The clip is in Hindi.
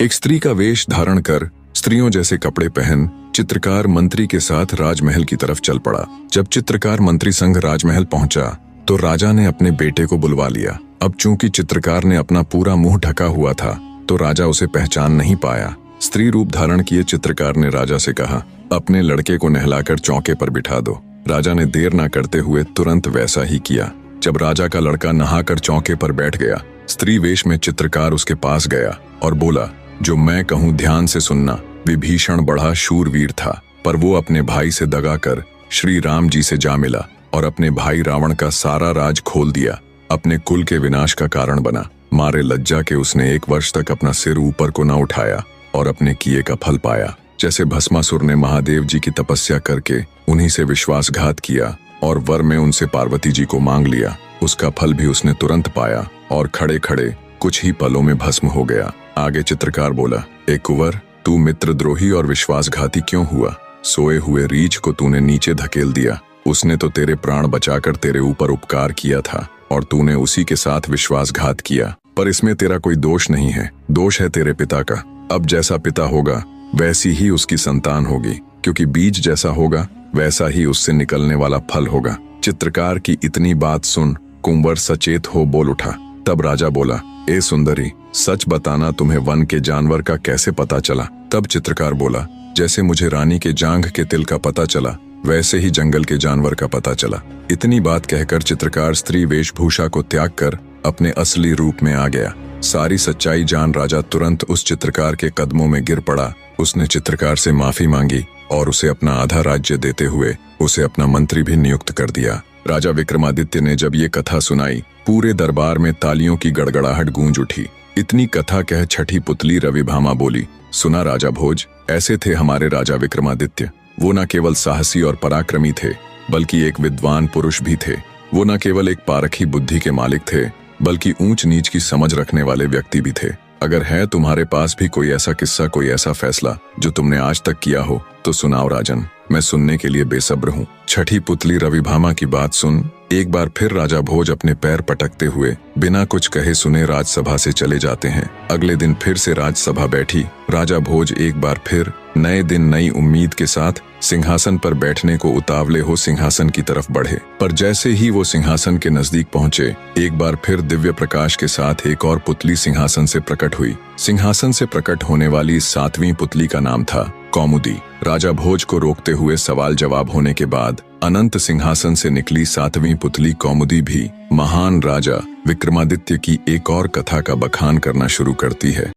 एक स्त्री का वेश धारण कर स्त्रियों जैसे कपड़े पहन चित्रकार मंत्री के साथ राजमहल की तरफ चल पड़ा। जब चित्रकार मंत्री संग राजमहल पहुंचा तो राजा ने अपने बेटे को बुलवा लिया। अब चूंकि चित्रकार ने अपना पूरा मुंह ढका हुआ था तो राजा उसे पहचान नहीं पाया। स्त्री रूप धारण किए चित्रकार ने राजा से कहा, अपने लड़के को नहलाकर चौके पर बिठा दो। राजा ने देर न करते हुए तुरंत वैसा ही किया। जब राजा का लड़का नहाकर चौके पर बैठ गया, स्त्री वेश में चित्रकार उसके पास गया और बोला, जो मैं कहूं ध्यान से सुनना। विभीषण बड़ा शूरवीर था, पर वो अपने भाई से दगा कर श्री राम जी से जा मिला और अपने भाई रावण का सारा राज खोल दिया। अपने कुल के विनाश का कारण बना। मारे लज्जा के उसने 1 वर्ष तक अपना सिर ऊपर को न उठाया और अपने किए का फल पाया। जैसे भस्मासुर ने महादेव जी की तपस्या करके उन्हीं से विश्वासघात किया और वर में उनसे पार्वती जी को मांग लिया, उसका फल भी उसने तुरंत पाया और खड़े खड़े कुछ ही पलों में भस्म हो गया। आगे चित्रकार बोला, ए कुंवर, तू मित्रद्रोही और विश्वासघाती क्यों हुआ? सोए हुए रीछ को तूने नीचे धकेल दिया। उसने तो तेरे प्राण बचाकर तेरे ऊपर उपकार किया था और तूने उसी के साथ विश्वासघात किया। पर इसमें तेरा कोई दोष नहीं है, दोष है तेरे पिता का। अब जैसा पिता होगा वैसी ही उसकी संतान होगी, क्योंकि बीज जैसा होगा वैसा ही उससे निकलने वाला फल होगा। चित्रकार की इतनी बात सुन कुंवर सचेत हो बोल उठा। तब राजा बोला, ए सुंदरी, सच बताना, तुम्हें वन के जानवर का कैसे पता चला? तब चित्रकार बोला, जैसे मुझे रानी के जांघ के तिल का पता चला वैसे ही जंगल के जानवर का पता चला। इतनी बात कहकर चित्रकार स्त्री वेशभूषा को त्याग कर अपने असली रूप में आ गया। सारी सच्चाई जान राजा तुरंत उस चित्रकार के कदमों में गिर पड़ा। उसने चित्रकार से माफी मांगी और उसे अपना आधा राज्य देते हुए उसे अपना मंत्री भी नियुक्त कर दिया। राजा विक्रमादित्य ने जब ये कथा सुनाई, पूरे दरबार में तालियों की गड़गड़ाहट गूंज उठी। इतनी कथा कह छठी पुतली रविभामा बोली, सुना राजा भोज, ऐसे थे हमारे राजा विक्रमादित्य। वो न केवल साहसी और पराक्रमी थे बल्कि एक विद्वान पुरुष भी थे। वो न केवल एक पारखी बुद्धि के मालिक थे बल्कि ऊंच नीच की समझ रखने वाले व्यक्ति भी थे। अगर है तुम्हारे पास भी कोई ऐसा किस्सा, कोई ऐसा फैसला जो तुमने आज तक किया हो तो सुनाओ राजन, मैं सुनने के लिए बेसब्र हूँ। छठी पुतली रविभामा की बात सुन एक बार फिर राजा भोज अपने पैर पटकते हुए बिना कुछ कहे सुने राजसभा से चले जाते हैं। अगले दिन फिर से राजसभा बैठी। राजा भोज एक बार फिर नए दिन नई उम्मीद के साथ सिंहासन पर बैठने को उतावले हो सिंहासन की तरफ बढ़े। पर जैसे ही वो सिंहासन के नजदीक पहुंचे, एक बार फिर दिव्य प्रकाश के साथ एक और पुतली सिंहासन से प्रकट हुई। सिंहासन से प्रकट होने वाली 7वीं पुतली का नाम था कौमुदी। राजा भोज को रोकते हुए सवाल जवाब होने के बाद अनंत सिंहासन से निकली 7वीं पुतली कौमुदी भी महान राजा विक्रमादित्य की एक और कथा का बखान करना शुरू करती है।